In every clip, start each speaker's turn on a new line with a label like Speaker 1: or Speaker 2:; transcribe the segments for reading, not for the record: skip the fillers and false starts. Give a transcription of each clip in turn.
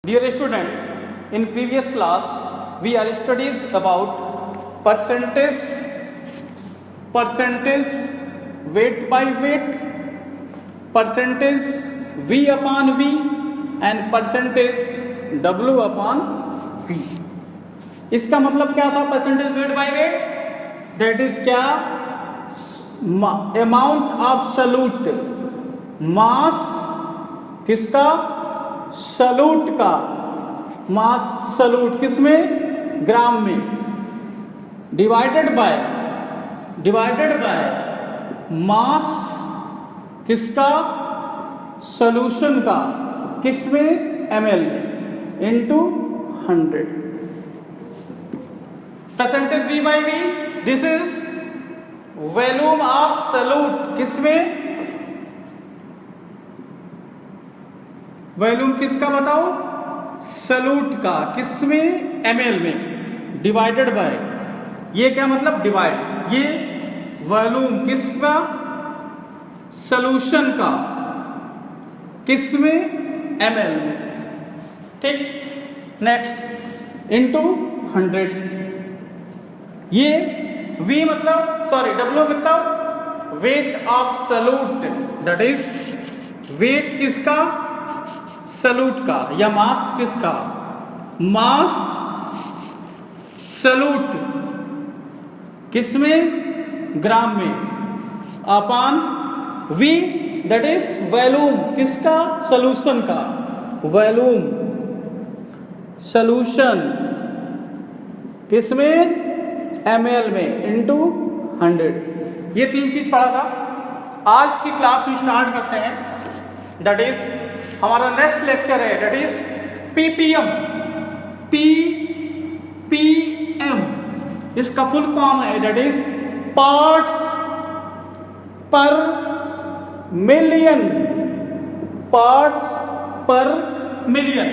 Speaker 1: Dear student, in previous class we are studies about percentage, weight by weight, percentage V upon V and percentage W upon V. इसका मतलब क्या था percentage weight by weight? That is क्या? Amount of solute, मास किसका? Solute का मास, solute किसमें? Gram में, divided by मास किसका? सॉल्यूशन का, किसमें? ml में, into 100. Percentage V by V, this is volume of solute, किसमें? वॉल्यूम किसका बताओ? सल्यूट का, किसमें? ml में, डिवाइडेड बाय, ये क्या मतलब? डिवाइड, ये वॉल्यूम किसका? सॉल्यूशन का, किसमें? ml में. ठीक. Next, into 100. ये V मतलब W मतलब weight of solute, that is weight किसका? सल्यूट का, या मास किसका? मास सल्यूट, किसमें? ग्राम में, upon V that is volume किसका? सॉल्यूशन का, वॉल्यूम सॉल्यूशन किसमें? ml में, इनटू 100. ये तीन चीज पढ़ा था. आज की क्लास में स्टार्ट करते हैं. दैट इज हमारा नेक्स्ट लेक्चर है, दैट इज ppm. ppm इसका फुल फॉर्म है, that is parts per million. Parts per million.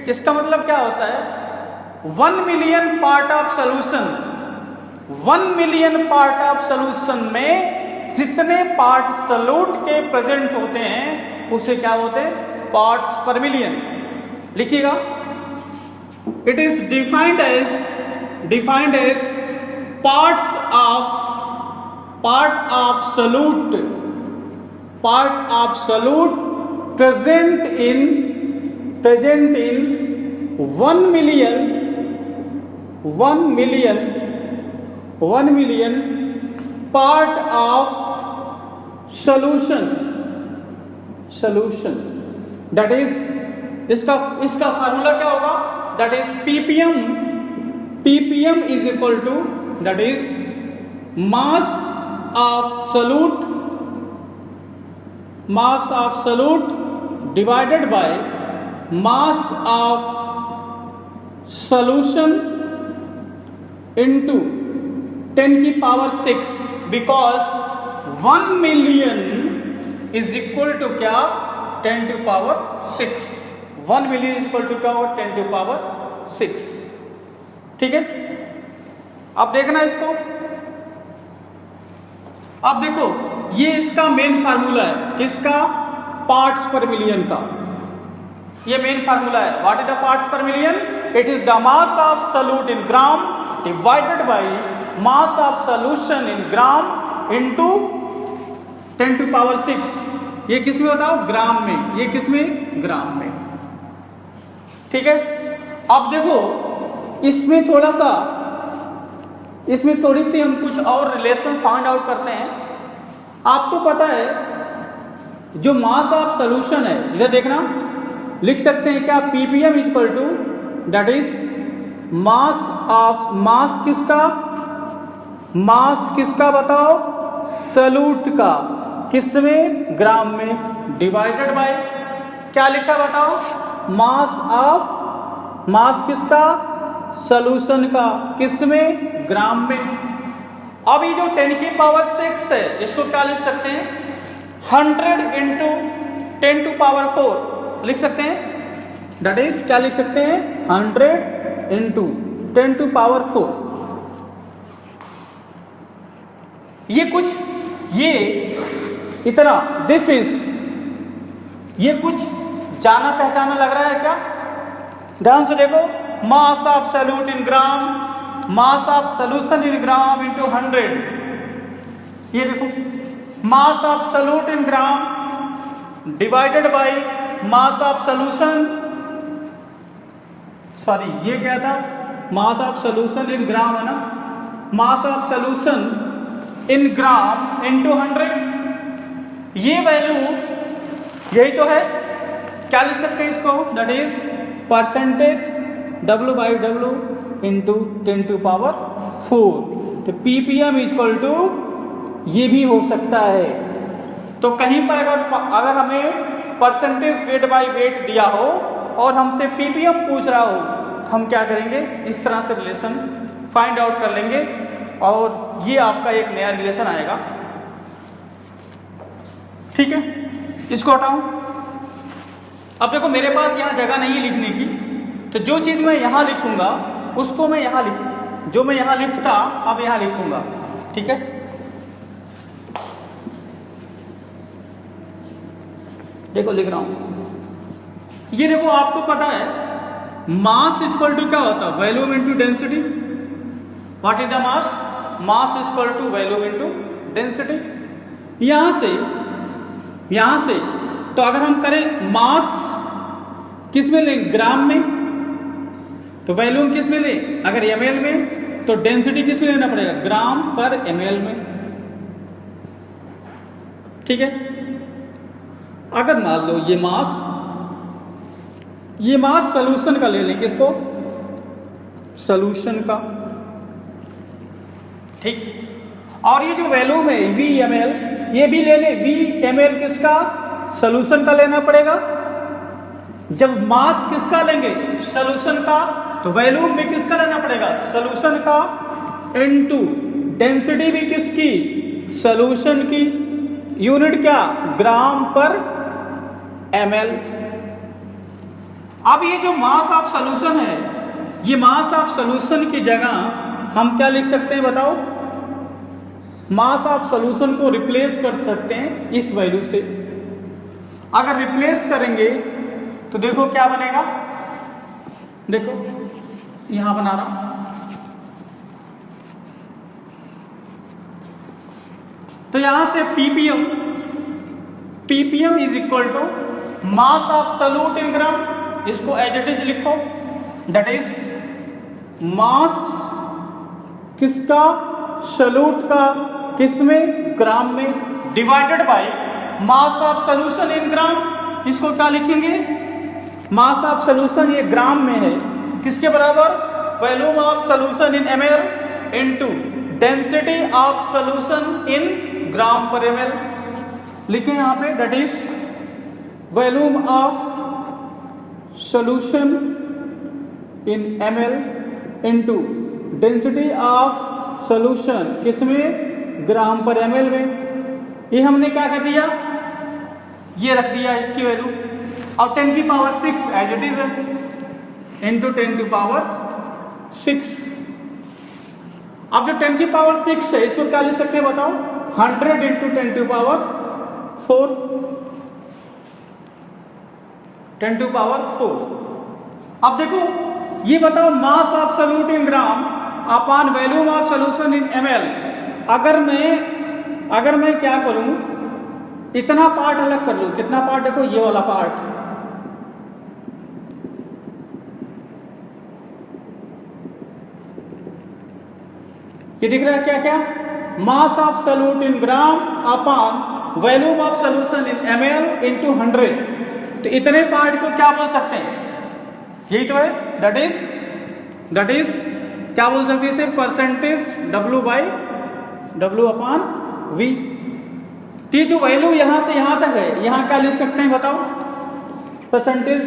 Speaker 1: इसका मतलब क्या होता है? 1 million part of solution, 1 million part of solution में जितने पार्ट सॉल्यूट के प्रेजेंट होते हैं उसे क्या होते हैं? Parts per million. लिखिएगा. It is defined as parts of solute present in 1 million part of solution. That is इसका फार्मूला क्या होगा? That is ppm is equal to, that is mass of solute divided by mass of solution into 10 की power 6, because 1 million is equal to क्या? 10 to power 6. 1 million is equal to क्या होगा? 10 to power 6. ठीक है. अब देखना इसको. अब देखो, ये इसका मेन फार्मूला है, किसका? पार्ट्स पर मिलियन का. ये मेन फार्मूला है. What is the parts per million? It is the mass of solute in gram divided by mass of solution in gram into 10 to power 6. ये किसमें बताओ? Gram में. ये किसमें? ग्राम में. ठीक है. अब देखो, इसमें थोड़ी सी हम कुछ और रिलेशन फाइंड आउट करते हैं. आपको पता है जो मास ऑफ सॉल्यूशन है, इधर देखना, लिख सकते हैं क्या? ppm is equal to, that is mass किसका बताओ? सॉल्यूट का, किसमें? ग्राम में, डिवाइडेड बाय क्या लिखा बताओ? मास किसका? सॉल्यूशन का, किसमें? ग्राम में. अब ये जो 10 की पावर 6 है, इसको क्या लिख सकते हैं? 100 इंटू 10 टू पावर 4 लिख सकते हैं. दैट इज क्या लिख सकते हैं? 100 इंटू 10 टू पावर 4. ये इतना, दिस इज, ये कुछ जाना पहचाना लग रहा है क्या? ध्यान से देखो, मास of solute in gram, mass of solution in gram into 100। ये देखो, मास of solute in gram divided by mass of solution, sorry ये क्या था, मास ऑफ सॉल्यूशन इन ग्राम है ना, मास of solution in gram into 100। ये वैल्यू यही तो है, क्या लिख सकते हैं इसको, that is percentage W by W into 10⁴। तो ppm इक्वल टू ये भी हो सकता है। तो कहीं पर अगर हमें परसेंटेज वेट बाई वेट दिया हो और हमसे ppm पूछ रहा हो, तो हम क्या करेंगे, इस तरह से रिलेशन फाइंड आउट कर लेंगे और ये आपका एक नया रिलेशन आएगा। ठीक है, इसको हटाऊं। अब देखो मेरे पास यहाँ जगह नहीं है लिखने की, तो जो चीज मैं यहाँ लिखूंगा उसको मैं यहाँ जो मैं यहाँ लिखता अब यहाँ लिखूंगा। ठीक है, देखो लिख रहा हूं। ये देखो आपको पता है मास इक्वल टू क्या होता है, volume into density. What is the mass? Mass equal to volume into density. यहां से तो अगर हम करें मास किस में लें, ग्राम में, तो वॉल्यूम किस में लें, अगर ml में, तो डेंसिटी किस में लेना पड़ेगा, ग्राम पर ml में। ठीक है, अगर मान लो ये मास सॉल्यूशन का ले लें, किसको, सॉल्यूशन का। ठीक, और ये जो वैल्यूम है VmL, ये भी ले लें, VmL किसका, सॉल्यूशन का लेना पड़ेगा। जब मास किसका लेंगे, सॉल्यूशन का, तो वैल्यूम भी किसका लेना पड़ेगा, सॉल्यूशन का, इनटू डेंसिटी भी किसकी, सॉल्यूशन की। यूनिट क्या, ग्राम पर ml। अब ये जो मास ऑफ सॉल्यूशन है, ये मास ऑफ सॉल्यूशन की जगह हम क्या लिख सकते हैं बताओ, मास ऑफ सॉल्यूशन को रिप्लेस कर सकते हैं इस वैल्यू से। अगर रिप्लेस करेंगे तो देखो क्या बनेगा, देखो यहां बना रहा हूं, तो यहां से ppm is equal to mass of solute in gram, इसको एज इट इज लिखो, दैट इज मास किसका, सॉल्यूट का, किसमें, ग्राम में, divided by mass of solution in gram. इसको क्या लिखेंगे, मास ऑफ सॉल्यूशन ये ग्राम में है, किसके बराबर, volume of solution in ml into density of solution in gram per ml। लिखें यहां पे, that is volume of solution in ml into density of solution किसमें, ग्राम पर ml में। ये हमने क्या कर दिया, ये रख दिया इसकी वैल्यू, और 10⁶ एज इट इज इंटू 10⁶। अब जो 10⁶ है इसको क्या लिख सकते हैं बताओ, 100 इंटू 10⁴, 10⁴। अब देखो ये बताओ, मास of solute in gram upon volume of solution in ml। अगर मैं क्या करूं, इतना पार्ट अलग कर लूं, कितना पार्ट, देखो ये वाला पार्ट, ये दिख रहा है क्या क्या, मास of solute in gram upon volume of solution in ml into 100। तो इतने पार्ट को क्या बोल सकते हैं, यही तो है, दैट इज क्या बोल सकते हैं इसे, percentage W by W upon V। तो जो वैल्यू यहां से यहां तक है, यहां क्या लिख सकते हैं बताओ, परसेंटेज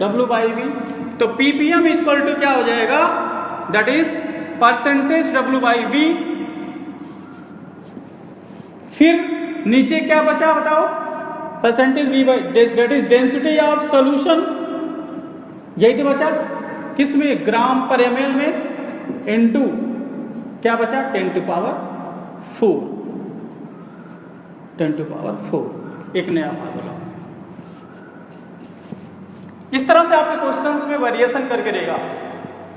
Speaker 1: W बाई V। तो ppm इक्वल टू क्या हो जाएगा, that is percentage W by V। फिर नीचे क्या बचा बताओ, percentage V by, that is density of solution, यही तो बचा, किसमें, ग्राम पर ml में, इनटू क्या बचा, 10⁴, एक नया फार्मूला। इस तरह से आपके क्वेश्चंस में वेरिएशन करके देगा।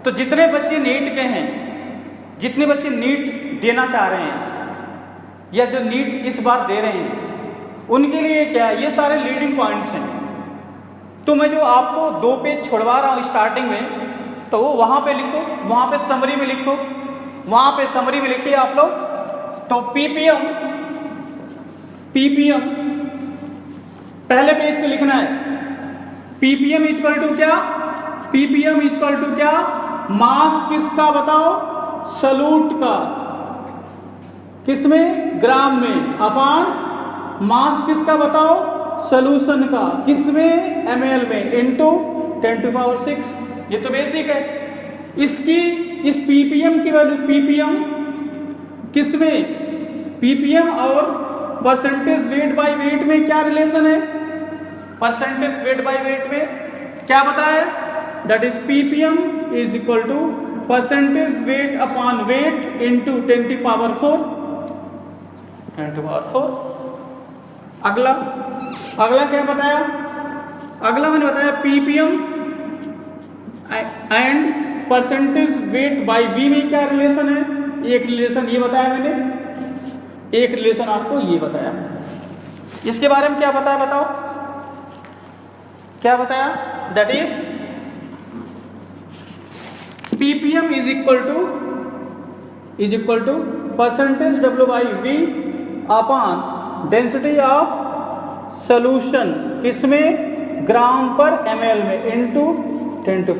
Speaker 1: तो जितने बच्चे नीट के हैं, जितने बच्चे नीट देना चाह रहे हैं या जो नीट इस बार दे रहे हैं, उनके लिए क्या ये सारे लीडिंग पॉइंट्स हैं। तो मैं जो आपको 2 पेज छोड़वा रहा हूँ स्टार्टिंग में, तो वो वहाँ पे लिखो, वहाँ पे समरी में लिखो, वहाँ पे समरी में लिखिए आप लोग। तो पीपीएम पहले पेज पे लिखना है। पीपीएम इक्वल टू क्या? पीपीएम इक्वल टू क्या? मास किसका बताओ? सलूट का। किसमें? ग्राम में। अपान मास किसका बताओ? सॉल्यूशन का। किसमें? एमएल में। इनटू 10⁶। ये तो बेसिक है। इसकी इस पीपीएम की वैल्यू, पीपीएम किसमें? पीपीएम और परसेंटेज वेट बाय वेट में क्या रिलेशन है? परसेंटेज वेट बाय वेट में क्या बताया? That is ppm is equal to percentage weight upon weight into 10⁴। अगला क्या बताया? अगला मैंने बताया ppm and percentage weight by V में क्या रिलेशन है? एक रिलेशन ये बताया मैंने, एक रिलेशन आपको ये बताया। इसके बारे में क्या बताया बताओ? क्या बताया? That is ppm is equal to percentage W by V upon density of solution. किसमें? ग्राम पर एमएल में इंटू 10⁴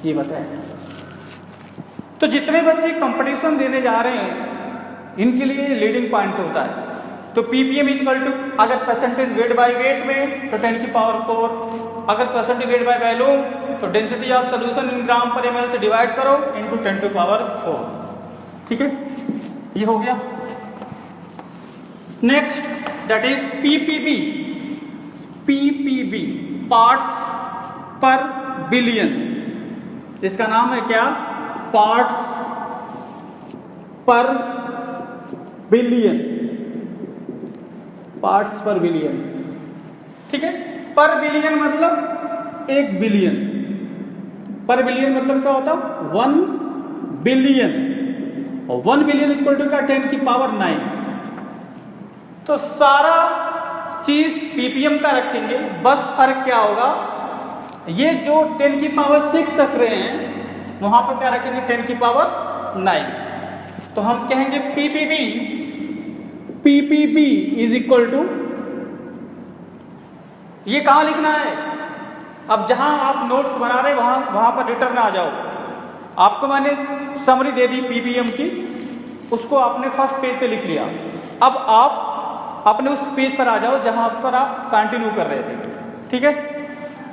Speaker 1: ये बताया। तो जितने बच्चे कंपटीशन देने जा रहे हैं इनके लिए लीडिंग पॉइंट्स होता है। तो पीपीएम इक्वल टू, अगर परसेंटेज वेट बाय वेट में तो 10⁴, अगर परसेंटेज वेट बाय वॉल्यूम तो density of solution in gram पर एमएल से डिवाइड करो इंटू 10⁴। ठीक है, ये हो गया। Next that is PPB. PPB parts पर बिलियन, इसका नाम है क्या? पार्ट्स पर बिलियन। पार्ट्स पर बिलियन, ठीक है। पर बिलियन मतलब 1 बिलियन। पर बिलियन मतलब क्या होता? 1 बिलियन। और 1 बिलियन इक्वल टू क्या? 10⁹ तो सारा चीज पीपीएम का रखेंगे, बस फर्क क्या होगा? ये जो 10⁶ रख रहे हैं वहां पर क्या रखेंगे? 10⁹ तो हम कहेंगे पीपीबी इज इक्वल टू, ये कहां लिखना है? अब जहां आप नोट्स बना रहे वहां पर रिटर्न आ जाओ। आपको मैंने समरी दे दी पीपीएम की, उसको आपने फर्स्ट पेज पे लिख लिया। अब आप अपने उस पेज पर आ जाओ जहां पर आप कंटिन्यू कर रहे थे, ठीक है।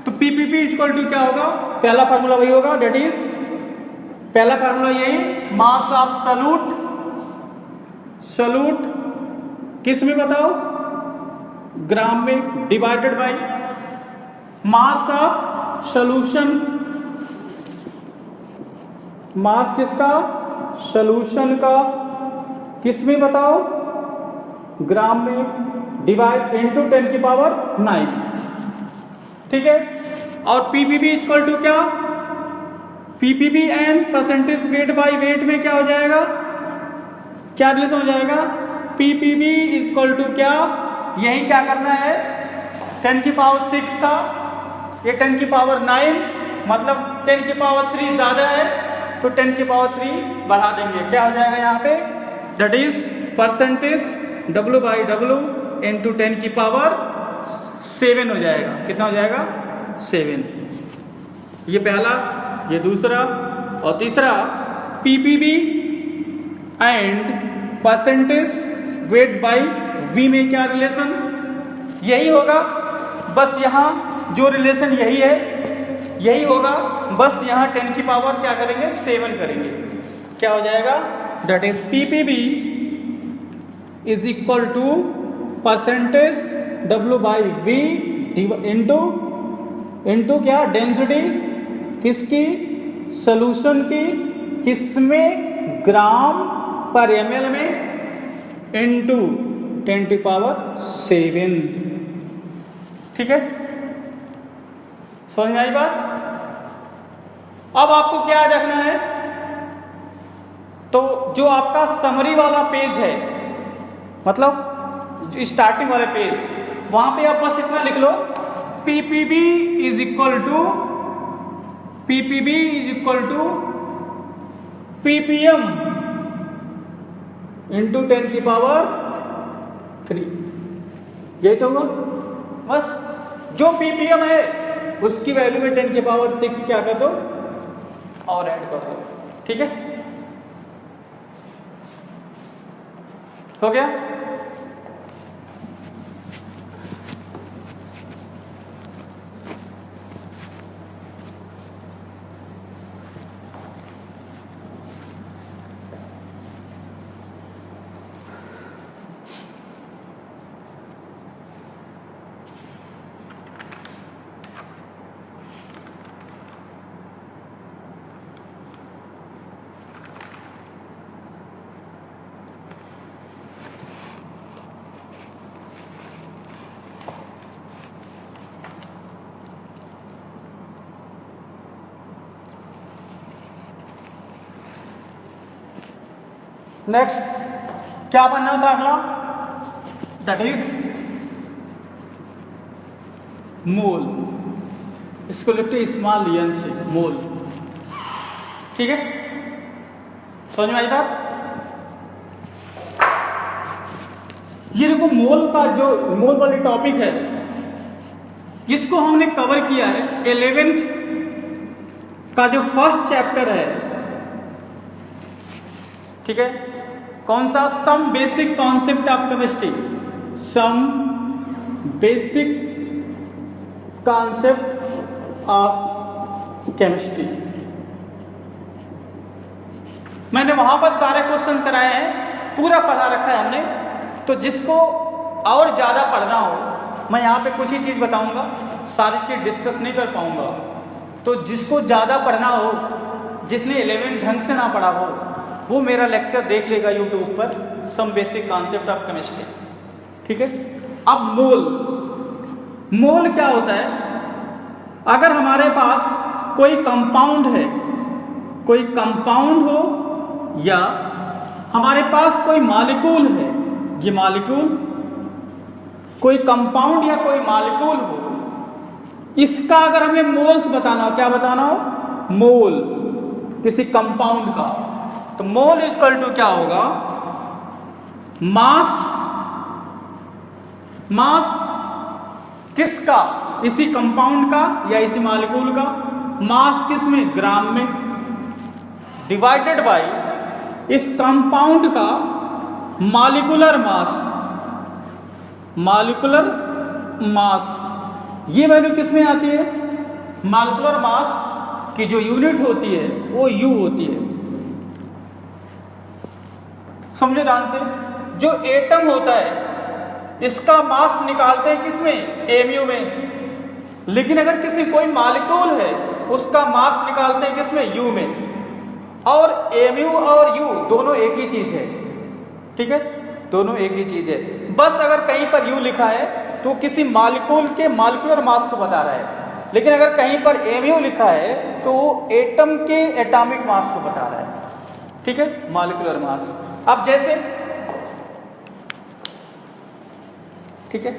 Speaker 1: तो पीपीबी इक्वल टू क्या होगा? पहला फार्मूला वही होगा, डेट इज, पहला फार्मूला यही, मास ऑफ सॉल्यूट किस में बताओ? ग्राम में, divided by mass of solution. Mass किसका? सॉल्यूशन का। किस में बताओ? ग्राम में, डिवाइड इंटू 10⁹। ठीक है। और पीपीबी इक्वल टू क्या? PPB and percentage weight by weight में क्या हो जाएगा? क्या रिलेशन हो जाएगा? पीपीबी इक्वल टू क्या? यही क्या करना है? 10⁶ था, ये 10⁹, मतलब 10⁵ ज्यादा है तो 10⁵ बढ़ा देंगे। क्या हो जाएगा यहाँ पे? That is percentage W by W into 10⁻7 हो जाएगा। कितना हो जाएगा? 7। ये पहला, ये दूसरा और तीसरा। Ppb and percentage weight by V में क्या रिलेशन? यही होगा, बस यहाँ जो रिलेशन यही है, यही होगा, बस यहाँ 10⁻ क्या करेंगे? 7 करेंगे। क्या हो जाएगा? That is ppb is equal to percentage W by V into क्या? डेंसिटी किसकी? सॉल्यूशन की। किसमें? ग्राम पर एमएल में इंटू 10⁻7। ठीक है, समझ में आई बात? अब आपको क्या रखना है, तो जो आपका समरी वाला पेज है, मतलब स्टार्टिंग वाले पेज, वहां पे आप बस इतना लिख लो, ppb is equal to ppm into 10⁻3। यही तो होगा। बस जो पीपीएम है उसकी वैल्यू में 10⁻6 क्या कर दो और ऐड कर दो। ठीक है, हो गया। नेक्स्ट क्या बनना था अगला, दैट इज मोल। इसको लिखते स्मॉल एन से, मोल। ठीक है, समझ में आई बात? ये देखो मोल का जो मोल वाली टॉपिक है, इसको हमने कवर किया है 11th का जो फर्स्ट चैप्टर है। ठीक है, कौन सा? Some basic concept of chemistry, some basic concept of chemistry. मैंने वहां पर सारे क्वेश्चन कराए हैं, पूरा पढ़ा रखा है हमने। तो जिसको और ज्यादा पढ़ना हो, मैं यहाँ पे कुछ ही चीज बताऊंगा, सारी चीज डिस्कस नहीं कर पाऊंगा। तो जिसको ज्यादा पढ़ना हो, जिसने 11 ढंग से ना पढ़ा हो, वो मेरा लेक्चर देख लेगा यूट्यूब पर, some basic concept of chemistry. ठीक है, अब मोल क्या होता है? अगर हमारे पास कोई कंपाउंड है, कोई कंपाउंड हो, या हमारे पास कोई मॉलिक्यूल है, ये मॉलिक्यूल कोई कंपाउंड या कोई मॉलिक्यूल हो, इसका अगर हमें मोल्स बताना हो, क्या बताना हो? मोल किसी कंपाउंड का। तो मोल इक्वल टू क्या होगा? मास किसका? इसी कंपाउंड का या इसी मॉलिक्यूल का। मास किस में? ग्राम में, डिवाइडेड बाय इस कंपाउंड का मॉलिक्यूलर मास। ये वैल्यू किस में आती है? मॉलिक्यूलर मास की जो यूनिट होती है वो U होती है। समझे ध्यान से? जो एटम होता है इसका मास निकालते हैं किसमें? mu में। लेकिन अगर किसी कोई मॉलिक्यूल है उसका मास निकालते हैं किसमें? U में। और mu और U दोनों एक ही चीज है। ठीक है, दोनों एक ही चीज है। बस अगर कहीं पर U लिखा है तो किसी मॉलिक्यूल के मॉलिक्यूलर मास को बता रहा है, लेकिन अगर कहीं पर mu लिखा है तो वो एटम के एटॉमिक मास को बता रहा है। ठीक है, मॉलिक्यूलर मास। अब जैसे, ठीक है,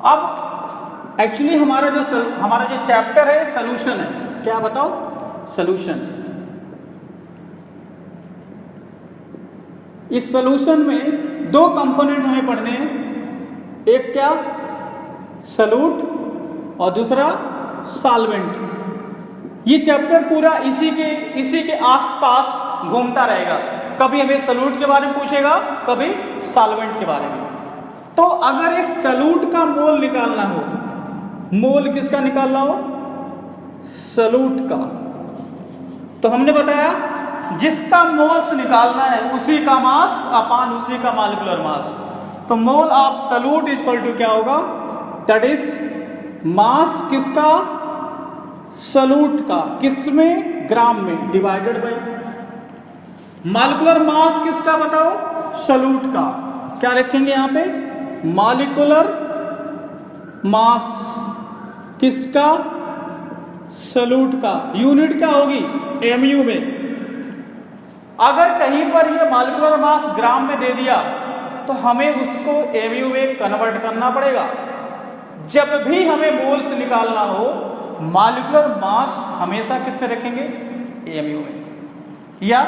Speaker 1: अब एक्चुअली हमारा जो चैप्टर है सॉल्यूशन है। क्या बताओ? सॉल्यूशन। इस सॉल्यूशन में दो कंपोनेंट हमें पढ़ने हैं, एक क्या? सॉल्यूट और दूसरा सॉल्वेंट। ये चैप्टर पूरा इसी के आसपास घूमता रहेगा। कभी हमें सॉल्यूट के बारे में पूछेगा, कभी सॉल्वेंट के बारे में। तो अगर इस सॉल्यूट का मोल निकालना हो, मोल किसका निकालना हो? सॉल्यूट का। तो हमने बताया जिसका मोल्स निकालना है उसी का मास अपान उसी का मॉलिक्यूलर मास। तो mole of solute equal to क्या होगा? दैट इज मास किसका? सॉल्यूट का। किसमें? ग्राम में डिवाइडेड बाई मॉलिक्यूलर मास किसका बताओ, सॉल्यूट का। क्या रखेंगे यहां पे, मॉलिक्यूलर मास किसका, सॉल्यूट का। यूनिट क्या होगी, एमयू में। अगर कहीं पर ये मॉलिक्यूलर मास ग्राम में दे दिया तो हमें उसको एमयू में कन्वर्ट करना पड़ेगा। जब भी हमें मोल्स निकालना हो मॉलिक्यूलर मास हमेशा किस में रखेंगे, एमयू में, या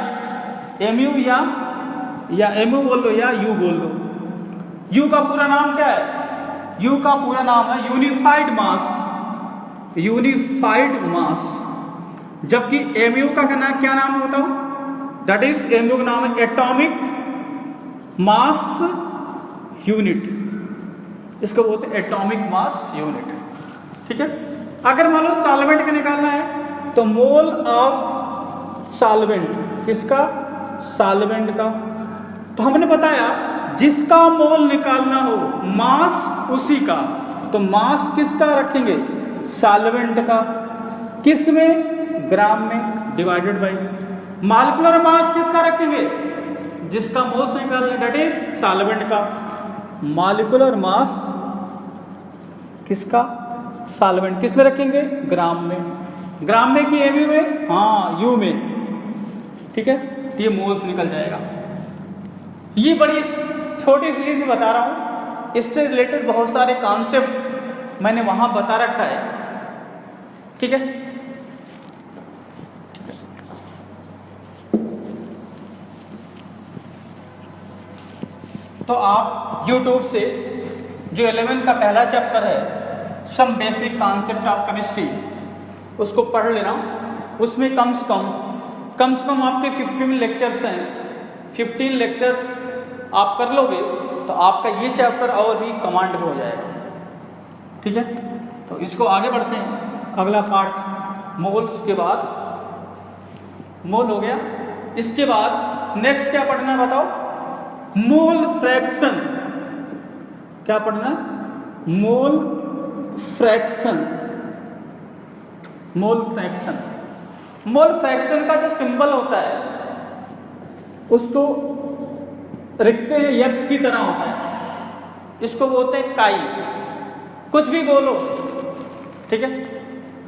Speaker 1: एमयू या एमयू बोल लो या यू बोल लो। यू का पूरा नाम क्या है, यू का पूरा नाम है यूनिफाइड मास, यूनिफाइड मास। जबकि एमयू का क्या नाम है बताओ, दैट इज एमयू का नाम है एटॉमिक मास यूनिट, इसको बोलते हैं एटॉमिक मास यूनिट। ठीक है। अगर मान लो सॉल्वेंट का निकालना है तो मोल ऑफ सॉल्वेंट, किसका, सॉल्वेंट का। तो हमने बताया जिसका मोल निकालना हो मास उसी का, तो मास किसका रखेंगे, सॉल्वेंट का। किस में, ग्राम में, डिवाइडेड बाई मॉलिक्यूलर मास किसका रखेंगे, जिसका मोल्स निकालना, दैट इज सॉल्वेंट का। मॉलिक्यूलर मास किसका, सॉल्वेंट, किस में रखेंगे, ग्राम में। ग्राम में कि एमयू में, हाँ यू में। ठीक है, ये मोल्स निकल जाएगा। ये बड़ी छोटी सी चीज बता रहा हूं, इससे रिलेटेड बहुत सारे कॉन्सेप्ट मैंने वहां बता रखा है। ठीक है, तो आप YouTube से जो 11 का पहला चैप्टर है some basic concept of chemistry, उसको पढ़ लेना। उसमें कम से कम आपके 15 लेक्चर्स हैं। 15 लेक्चर्स आप कर लोगे तो आपका ये चैप्टर और भी कमांड में हो जाएगा। ठीक है, तो इसको आगे बढ़ते हैं। अगला पार्ट मोल्स के बाद, मोल हो गया। इसके बाद नेक्स्ट क्या पढ़ना है बताओ, मोल फ्रैक्शन। क्या पढ़ना है, mole fraction. Mole fraction, mole fraction का जो सिंबल होता है उसको लिखते हैं यक्स की तरह होता है, इसको बोलते हैं काई। कुछ भी बोलो, ठीक है,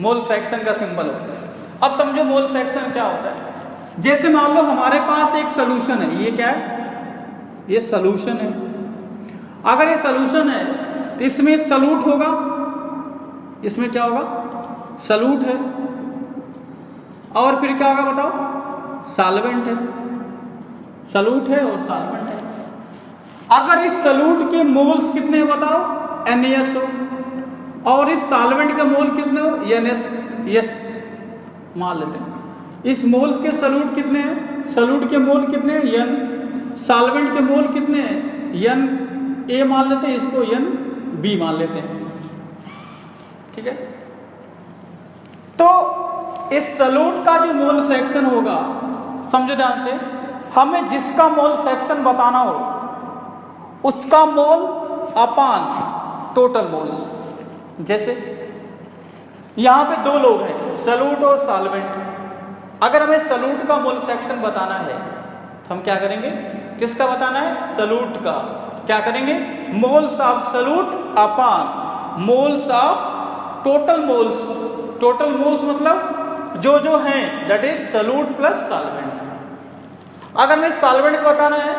Speaker 1: मोल फ्रैक्शन का सिंबल होता है। अब समझो मोल फ्रैक्शन क्या होता है। जैसे मान लो हमारे पास एक सोल्यूशन है, ये क्या है, ये सोल्यूशन है। अगर ये सोल्यूशन है तो इसमें सॉल्यूट होगा, इसमें क्या होगा, सॉल्यूट है, और फिर क्या होगा बताओ, सॉल्वेंट है। सॉल्यूट है और सॉल्वेंट है। अगर इस सॉल्यूट के मोल्स कितने हैं बताओ, NaS हो, और इस सॉल्वेंट के मोल कितने हो, NS मान लेते हैं। इस मोल्स के सॉल्यूट कितने हैं, सॉल्यूट के मोल कितने हैं, N। सॉल्वेंट के मोल कितने हैं, Na मान लेते हैं, इसको Nb मान लेते हैं। ठीक है, तो इस सॉल्यूट का जो मोल फ्रैक्शन होगा, समझो ध्यान से, हमें जिसका मोल फ्रैक्शन बताना हो उसका मोल अपान टोटल मोल्स। जैसे यहां पे दो लोग हैं, सॉल्यूट और सॉल्वेंट। अगर हमें सॉल्यूट का मोल फ्रैक्शन बताना है तो हम क्या करेंगे, किसका बताना है, सॉल्यूट का। क्या करेंगे, moles of solute upon moles of total moles. Total moles मतलब जो हैं, that is solute plus solvent. अगर हमें सॉल्वेंट को बताना है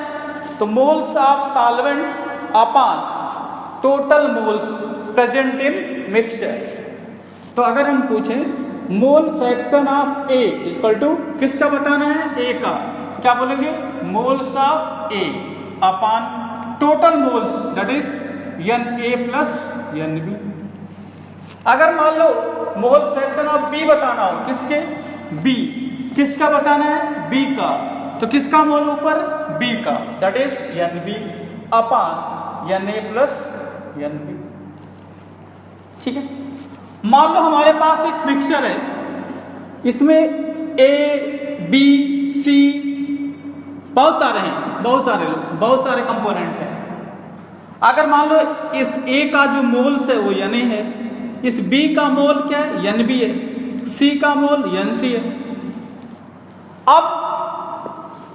Speaker 1: तो moles of solvent upon total moles present in mixture. तो अगर हम पूछें mole fraction of A equal to किसका बताना है, A का, क्या बोलेंगे, moles of A upon total moles, that is Na plus Nb। अगर मान लो मोल फ्रैक्शन ऑफ B बताना हो, किसके, B, किसका बताना है, B का, तो किसका मोल ऊपर, B का, that is Nb upon Na plus Nb। ठीक है, मान लो हमारे पास एक मिक्सचर है, इसमें A B C बहुत सारे हैं, बहुत सारे कंपोनेंट हैं। अगर मान लो इस A का जो मोल्स है वो Na है, इस B का मोल क्या है, Nb है, C का मोल Nc है। अब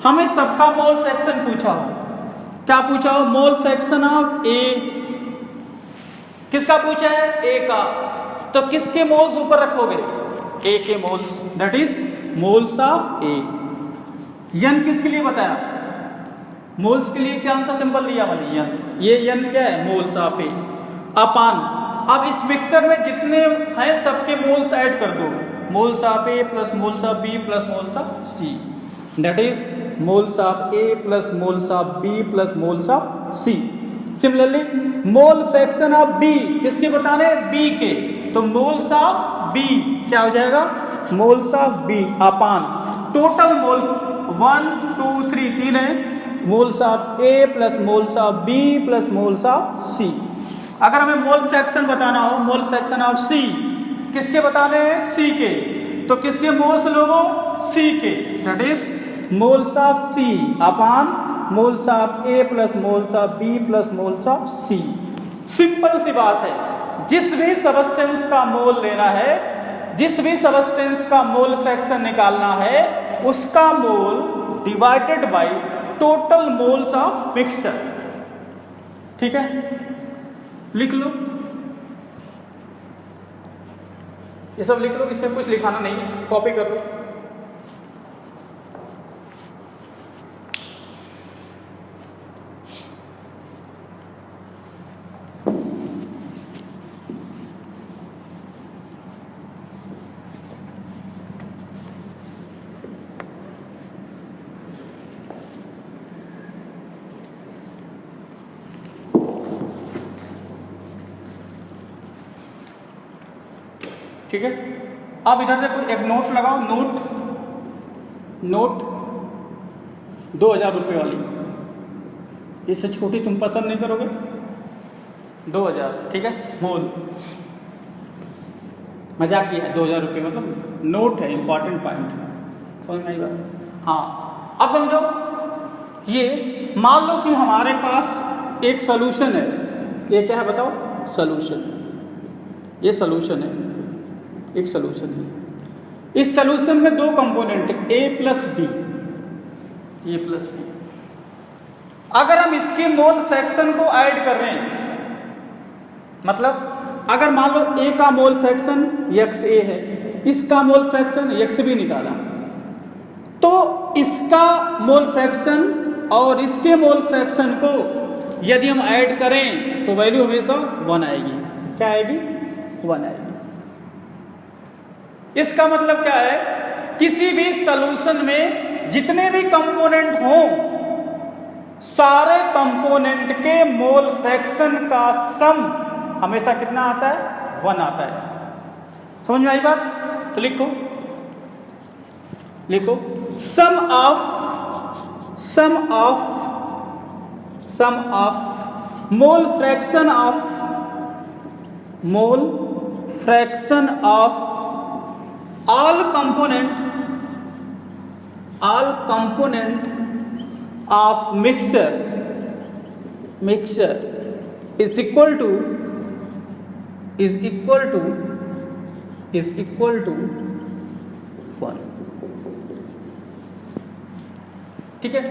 Speaker 1: हमें सबका मोल फ्रैक्शन पूछा हो, क्या पूछा हो? मोल फ्रैक्शन ऑफ ए। किसका पूछा है? ए का। तो किसके मोल्स ऊपर रखोगे? ए के moles, that is moles of A. यन किसके लिए बताया? मोल्स के लिए कौन सा सिंबल लिया मैंने? यन। ये यन क्या है? मोल्स ऑफ ए अपान। अब इस मिक्सचर में जितने हैं सबके मोल्स ऐड कर दो, moles of A plus moles of B plus moles of C, that is moles of A plus moles of B plus moles of C. Similarly mole fraction of B किसके बताने? B के। तो moles of B क्या हो जाएगा? Moles of B upon total mole 1 2 3 3 है, moles of A plus moles of B plus moles of C. अगर हमें मोल फ्रैक्शन बताना हो, मोल फ्रैक्शन ऑफ सी किसके बताने हैं? सी के। तो किसके मोल्स लोगो? सी के, that is moles of C upon moles of A plus moles of B plus moles of C. Simple सी बात है, जिस भी सबस्टेंस का मोल लेना है, जिस भी सबस्टेंस का मोल फ्रैक्शन निकालना है, उसका मोल divided by total moles of mixture. ठीक है, लिख लो, ये सब लिख लो, इसमें कुछ लिखाना नहीं, कॉपी कर लो। ठीक है, अब इधर देखो, एक नोट लगाओ, नोट 2000 रुपये वाली। इससे छोटी तुम पसंद नहीं करोगे? 2000, ठीक है, मोल, मजाक किया है, 2000 रुपये मतलब नोट है, इंपॉर्टेंट पॉइंट समझ में आई बात? हाँ, अब समझो, ये मान लो कि हमारे पास एक सोल्यूशन है, ये क्या है बताओ? सोल्यूशन, ये सोल्यूशन है, एक सोल्यूशन है। इस सोल्यूशन में दो कंपोनेंट है, ए प्लस बी, ए प्लस बी। अगर हम इसके मोल फ्रैक्शन को ऐड कर रहे हैं, मतलब अगर मान लो ए का मोल फ्रैक्शन एक्स ए है, इसका मोल फ्रैक्शन एक्स बी निकाला, तो इसका मोल फ्रैक्शन और इसके मोल फ्रैक्शन को यदि हम ऐड करें तो वैल्यू हमेशा 1 आएगी। क्या आएगी? 1 आएगी। इसका मतलब क्या है? किसी भी सॉल्यूशन में जितने भी कंपोनेंट हों, सारे कंपोनेंट के मोल फ्रैक्शन का सम हमेशा कितना आता है? 1 आता है। समझ में आई बात? तो लिखो, लिखो, sum of mole fraction of all component of mixture is equal to 1। ठीक है,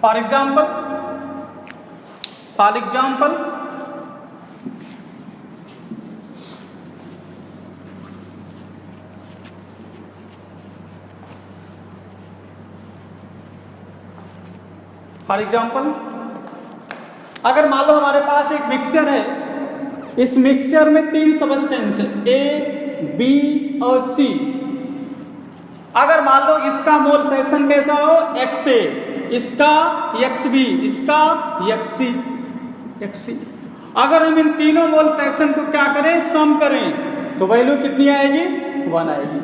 Speaker 1: फॉर एग्जाम्पल अगर मान लो हमारे पास एक मिक्सचर है, इस मिक्सचर में 3 सबस्टेंस है, ए बी और सी। अगर मान लो इसका मोल फ्रैक्शन कैसा हो? एक्स ए, इसका एक्स बी, इसका एक्स सी। अगर हम इन तीनों मोल फ्रैक्शन को क्या करें? सम करें, तो वैल्यू कितनी आएगी? 1 आएगी।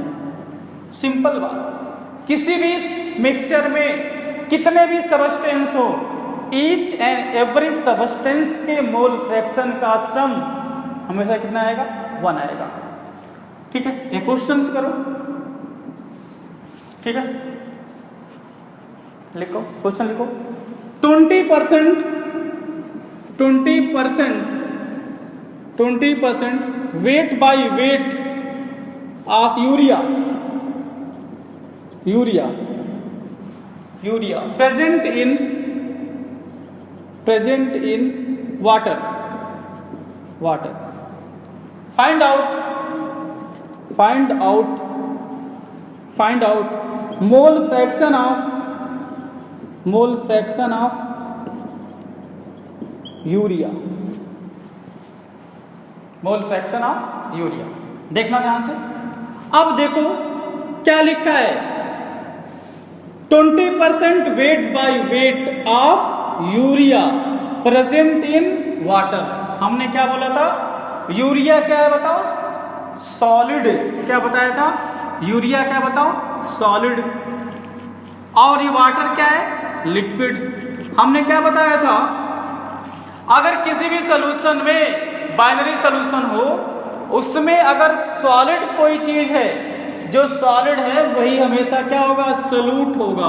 Speaker 1: सिंपल बात। किसी भी मिक्सचर में कितने भी सबस्टेंस हो, ईच एंड एवरी सबस्टेंस के मोल फ्रैक्शन का सम हमेशा कितना आएगा? 1 आएगा। ठीक है, ये क्वेश्चन करो। ठीक है, लिखो, क्वेश्चन लिखो। 20% weight by weight of urea, urea present in water, water. Find out mole fraction of urea, mole fraction of urea. देखना ध्यान से। अब देखो क्या लिखा है, 20% weight by weight of urea present in water. हमने क्या बोला था, यूरिया क्या है बताओ, सॉलिड। क्या बताया था, यूरिया क्या बताओ, सॉलिड। और ये वाटर क्या है, लिक्विड। हमने क्या बताया था, अगर किसी भी सॉल्यूशन में बाइनरी सॉल्यूशन हो, उसमें अगर सॉलिड कोई चीज है, जो सॉलिड है वही हमेशा क्या होगा, सॉल्यूट होगा।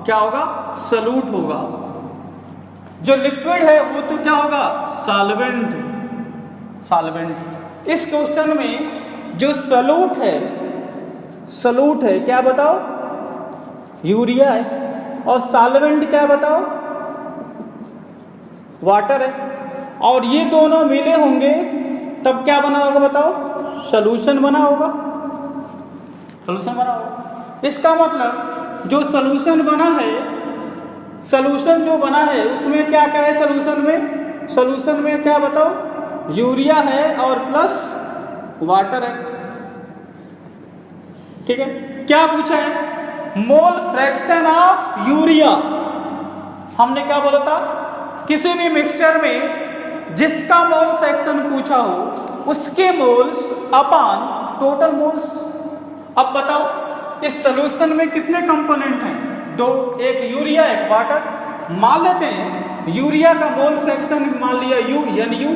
Speaker 1: क्या होगा, सॉल्यूट होगा। जो लिक्विड है वो तो क्या होगा, सॉल्वेंट, सॉल्वेंट। इस क्वेश्चन में जो सॉल्यूट है क्या बताओ, यूरिया है। और सॉल्वेंट क्या बताओ, वाटर है। और ये दोनों मिले होंगे तब क्या बना होगा बताओ, सॉल्यूशन बना होगा, सॉल्यूशन बना होगा। इसका मतलब जो सॉल्यूशन बना है, सॉल्यूशन जो बना है उसमें क्या क्या है, सॉल्यूशन में क्या बताओ, यूरिया है और प्लस वाटर है। ठीक है, क्या पूछा है, मोल फ्रैक्शन ऑफ यूरिया। हमने क्या बोला था, किसी भी मिक्सचर में जिसका मोल फ्रैक्शन पूछा हो उसके मोल्स अपान टोटल मोल्स। अब बताओ इस सॉल्यूशन में कितने कंपोनेंट हैं, दो, एक यूरिया एक वाटर। मान लेते हैं यूरिया का मोल फ्रैक्शन मान लिया NU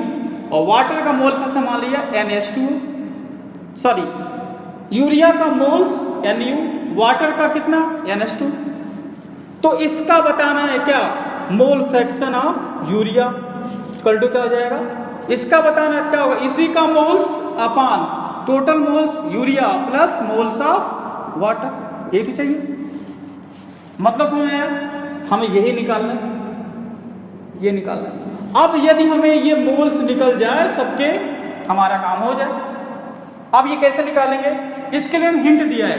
Speaker 1: और वाटर का मोल फ्रैक्शन मान लिया NH2। सॉरी, यूरिया का मोल्स NU, वाटर का कितना NH2। तो इसका बताना है क्या, mole fraction of urea equal to क्या हो जाएगा, इसका बताना क्या होगा, इसी का moles upon total moles urea plus moles of water. ये तो चाहिए, मतलब समझ आया, हमें यही निकालना है, ये निकालना है। अब यदि हमें ये मोल्स निकल जाए सबके, हमारा काम हो जाए। अब ये कैसे निकालेंगे, इसके लिए हम हिंट दिया है,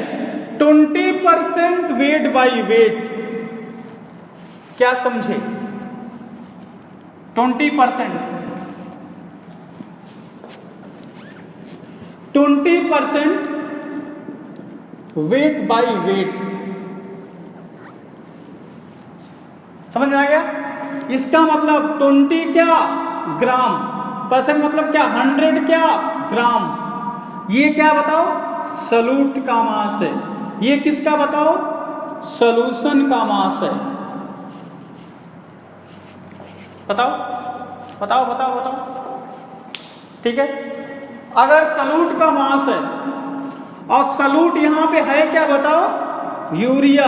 Speaker 1: 20% वेट बाय वेट। क्या समझे, 20% वेट बाय वेट। समझ में आ गया, इसका मतलब 20 क्या ग्राम, परसेंट मतलब क्या 100 क्या ग्राम। ये क्या बताओ, सॉल्यूट का मास है। ये किसका बताओ, सॉल्यूशन का मास है। बताओ बताओ बताओ बताओ। ठीक है, अगर सॉल्यूट का मास है और सॉल्यूट यहां पे है क्या बताओ, यूरिया,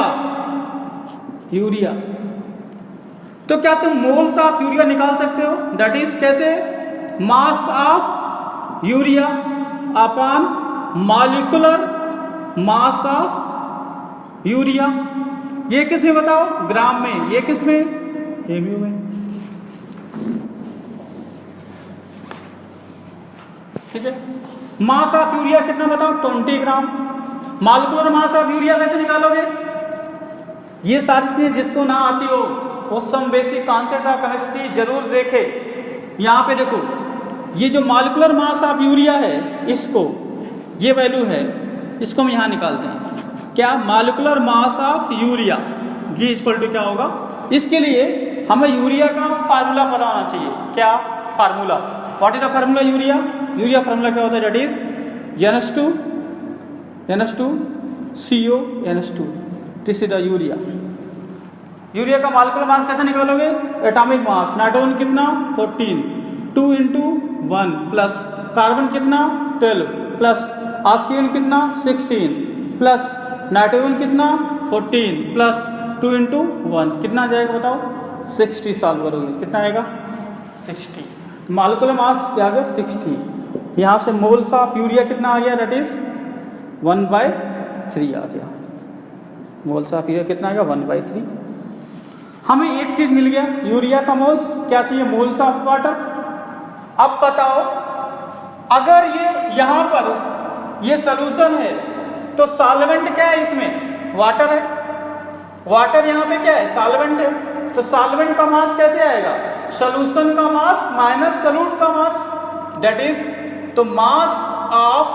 Speaker 1: यूरिया, तो क्या तुम मोल्स ऑफ यूरिया निकाल सकते हो, दैट इज कैसे, मास of urea upon molecular mass of urea. ये किस में बताओ, ग्राम में, ये किस में, एमयू में। ठीक है, मास ऑफ यूरिया कितना बताओ, 20 ग्राम। मॉलिक्यूलर मास ऑफ यूरिया कैसे निकालोगे, ये सारी चीजें जिसको ना आती हो वो some basic concept of chemistry जरूर देखे। यहां पे देखो, ये जो मॉलिक्यूलर मास ऑफ यूरिया है, इसको, ये वैल्यू है, इसको हम यहां निकालते हैं। क्या, molecular mass of urea, G equal to क्या होगा। इसके लिए हमें यूरिया का फार्मूला पता होना चाहिए। क्या formula, what is the formula urea, urea formula क्या होता है, that is NH2 CO NH2, this is the urea. Urea का मॉलिक्यूलर मास कैसे निकालोगे, एटॉमिक मास, नाइट्रोजन कितना 14, 2 × 1 प्लस कार्बन कितना 12 प्लस ऑक्सीजन कितना 16 प्लस नाइट्रोजन कितना 14 प्लस 2 × 1 कितना आ जाएगा बताओ, 60 सॉल्व करोगे, कितना आएगा 60। मॉलिक्यूलर मास क्या आ गया 60। यहाँ से मोल्स ऑफ यूरिया कितना आ गया, दैट इज 1/3 आ गया। मोल्स ऑफ यूरिया कितना आएगा 1/3। हमें एक चीज मिल गया यूरिया का मोल्स, क्या चाहिए मोल्स ऑफ वाटर। अब बताओ अगर ये यहां पर ये सोल्यूशन है तो सॉल्वेंट क्या है इसमें, वाटर है। वाटर यहां पे क्या है सॉल्वेंट है, तो सॉल्वेंट का मास कैसे आएगा, सोल्यूशन का मास माइनस सोल्यूट का मास, दैट इज तो मास ऑफ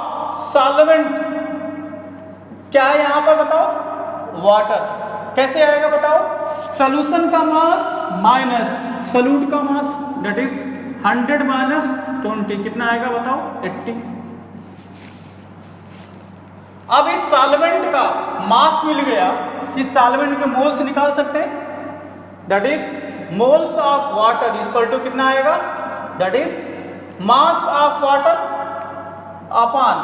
Speaker 1: सॉल्वेंट क्या है यहां पर बताओ वाटर। कैसे आएगा बताओ, सोल्यूशन का मास माइनस सोल्यूट का मास, दैट इज 100 माइनस 20 कितना आएगा बताओ 80। अब इस सॉल्वेंट का मास मिल गया, इस सॉल्वेंट के मोल्स निकाल सकते हैं, that is moles of water equal to कितना आएगा, that is mass of water upon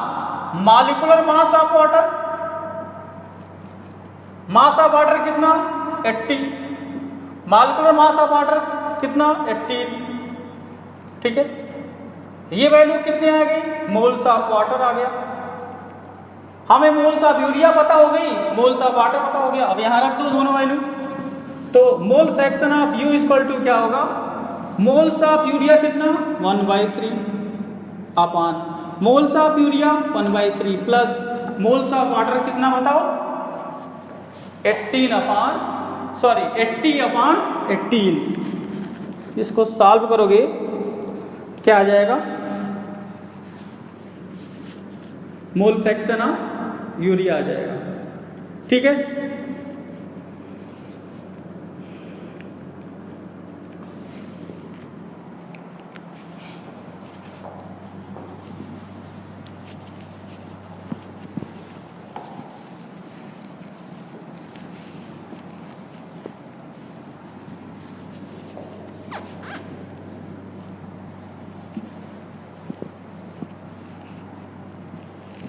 Speaker 1: molecular mass of water. Mass of water कितना 80, मॉलिक्यूलर मास ऑफ वाटर कितना 18, ठीक है। ये वैल्यू कितनी आ गई, मोल्स ऑफ वाटर आ गया। हमें मोल्स ऑफ यूरिया पता हो गई, मोल्स ऑफ वाटर पता हो गया। अब यहां रख दो दोनों वैल्यू, तो mole fraction of U equal to क्या होगा, मोल्स ऑफ यूरिया कितना 1/3 upon moles of urea 1/3 plus moles of water कितना बताओ 80 अपॉन 18। इसको सॉल्व करोगे क्या आ जाएगा, मोल फ्रैक्शन ऑफ यूरिया आ जाएगा, ठीक है।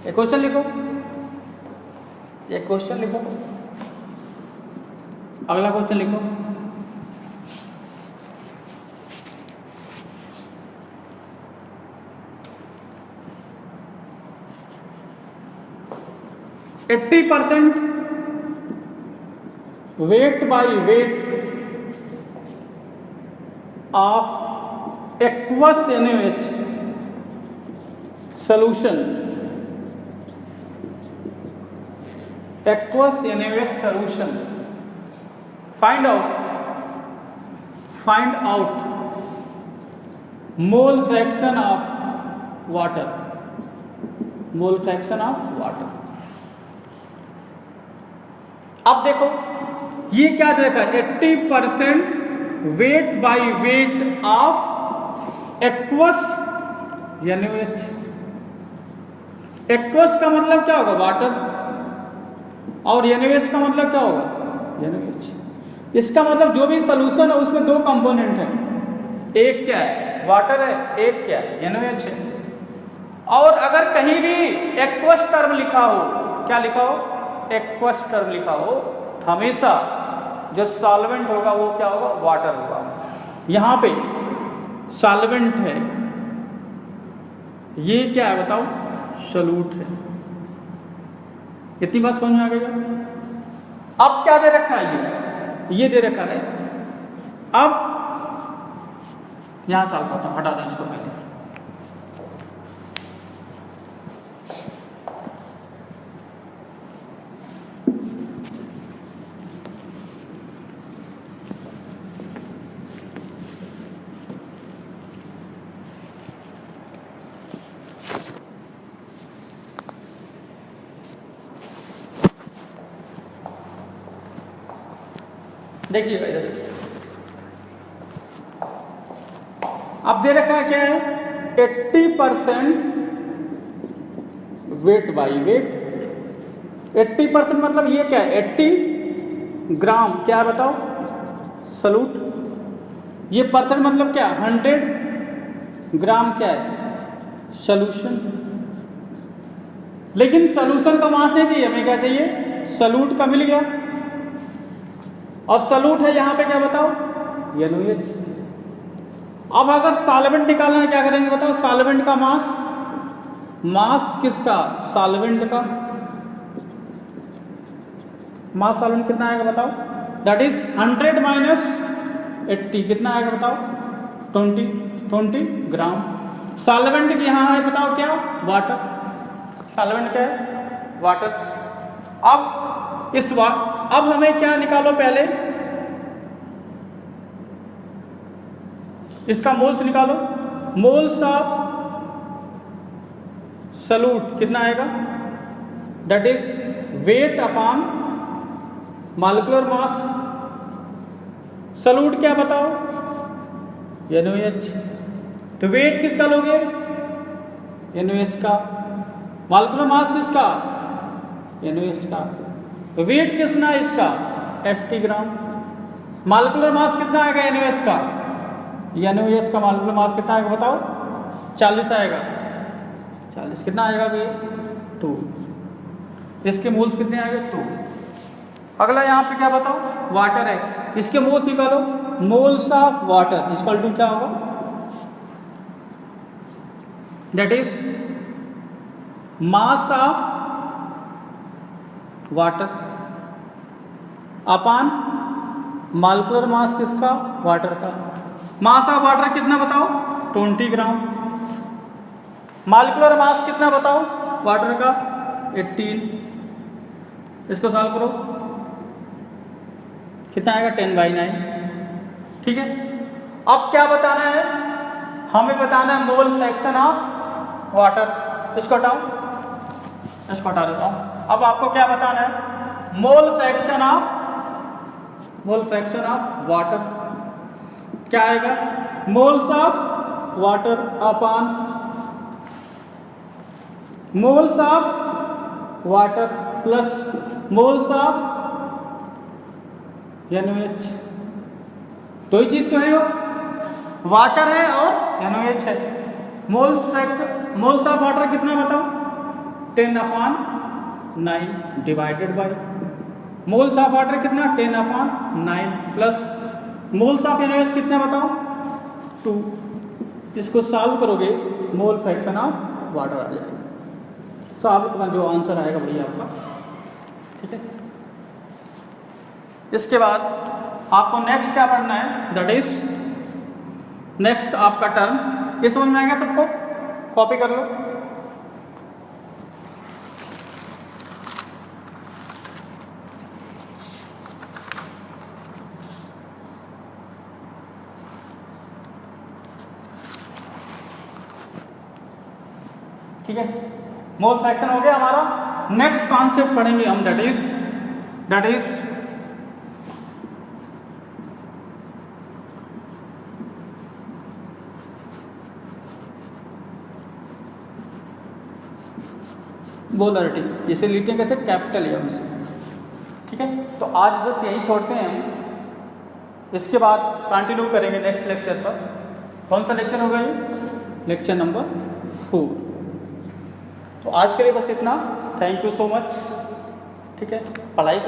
Speaker 1: एक क्वेश्चन लिखो, एक क्वेश्चन लिखो, अगला क्वेश्चन लिखो। %, Weight by weight of aqueous NaOH solution, aqueous NaOH solution, find out mole fraction of water, mole fraction of water। अब देखो ये क्या दे रखा है 80% weight by weight of aqueous NaOH। Aqueous का मतलब क्या होगा वाटर, और NaOH का मतलब क्या होगा NaOH। इसका मतलब जो भी सोल्यूशन है उसमें दो कंपोनेंट है, एक क्या है वाटर है, एक क्या है NaOH है। और अगर कहीं भी एक्वस टर्म लिखा हो, क्या लिखा हो एक्वस टर्म लिखा हो, तो हमेशा जो सॉल्वेंट होगा वो क्या होगा वाटर होगा। यहां पे सॉल्वेंट है, ये क्या है बताओ सोल्यूट है। इतनी बात समझ में आ गई। अब क्या दे रखा है ये दे रखा है। अब यहां सॉल्व करता हूं, हटा दें इसको पहले। देखिएगा इधर, अब दे रखा है क्या है 80% वेट बाई वेट। 80% मतलब ये क्या है 80 ग्राम क्या है बताओ सॉल्यूट। ये परसेंट मतलब क्या 100 ग्राम क्या है सॉल्यूशन। लेकिन सॉल्यूशन का मास नहीं चाहिए हमें, क्या चाहिए सॉल्यूट का मिल गया। और सॉल्यूट है यहां पे क्या बताओ NaOH। अब अगर सॉल्वेंट निकालना है क्या करेंगे बताओ, सॉल्वेंट का मास किसका सॉल्वेंट का मास सॉल्वेंट कितना आएगा बताओ, दैट इज 100 माइनस 80 कितना आएगा बताओ, 20 ग्राम। सॉल्वेंट की यहाँ है बताओ क्या, वाटर, सॉल्वेंट क्या है, वाटर। अब हमें क्या निकालो, पहले इसका मोल्स निकालो। मोल्स ऑफ सॉल्यूट कितना आएगा, that is weight upon molecular mass. Solute क्या बताओ, NaOH। तो वेट किसका लोगे, NaOH का। मॉलिक्यूलर मास किसका, NaOH का। वेट कितना है इसका, 80 ग्राम। मॉलिक्यूलर मास कितना आएगा NaOH का, NaOH का मॉलिक्यूलर मास कितना आएगा बताओ, 40 आएगा। 40 कितना आएगा भाई, 2। इसके मोल्स कितने आएंगे, 2। अगला यहाँ पे क्या बताओ, वाटर है, इसके मोल्स निकालो। Moles of water equal to क्या होगा, that is mass of water upon molecular mass किसका, वाटर का। मास ऑफ वाटर कितना बताओ, 20 ग्राम। मॉलिक्यूलर मास कितना बताओ वाटर का, 18। इसको सॉल्व करो, कितना आएगा, 10/9। ठीक है। अब क्या बताना है, हमें बताना है मोल फ्रैक्शन ऑफ वाटर। इसको हटाओ, इसको हटा देता हूं। अब आपको क्या बताना है, मोल फ्रैक्शन ऑफ वाटर क्या आएगा, moles of water upon moles of water plus moles of NaOH। दो ही चीज तो है, वो वाटर है और NaOH है। मोल्स ऑफ वाटर कितना बताओ, 10/9 divided by moles of water कितना, 10/9 प्लस मोल्स ऑफ NaOH कितना बताओ, 2। इसको सॉल्व करोगे मोल फ्रैक्शन ऑफ वाटर आ जाएगा। सॉल्व जो आंसर आएगा वही आपका। ठीक है। इसके बाद आपको नेक्स्ट क्या पढ़ना है, दैट इज नेक्स्ट आपका टर्म। ये समझ में आएगा सबको, कॉपी कर लो। ठीक है, मोल फ्रैक्शन हो गया हमारा। नेक्स्ट कॉन्सेप्ट पढ़ेंगे हम, दैट इज मोलरिटी, जिसे लिखते हैं कैसे, कैपिटल एम से। ठीक है, तो आज बस यही छोड़ते हैं हम। इसके बाद कंटिन्यू करेंगे नेक्स्ट लेक्चर पर। कौन सा लेक्चर होगा ये, लेक्चर नंबर 4। तो आज के लिए बस इतना। Thank you so much. ठीक है, पढ़ाई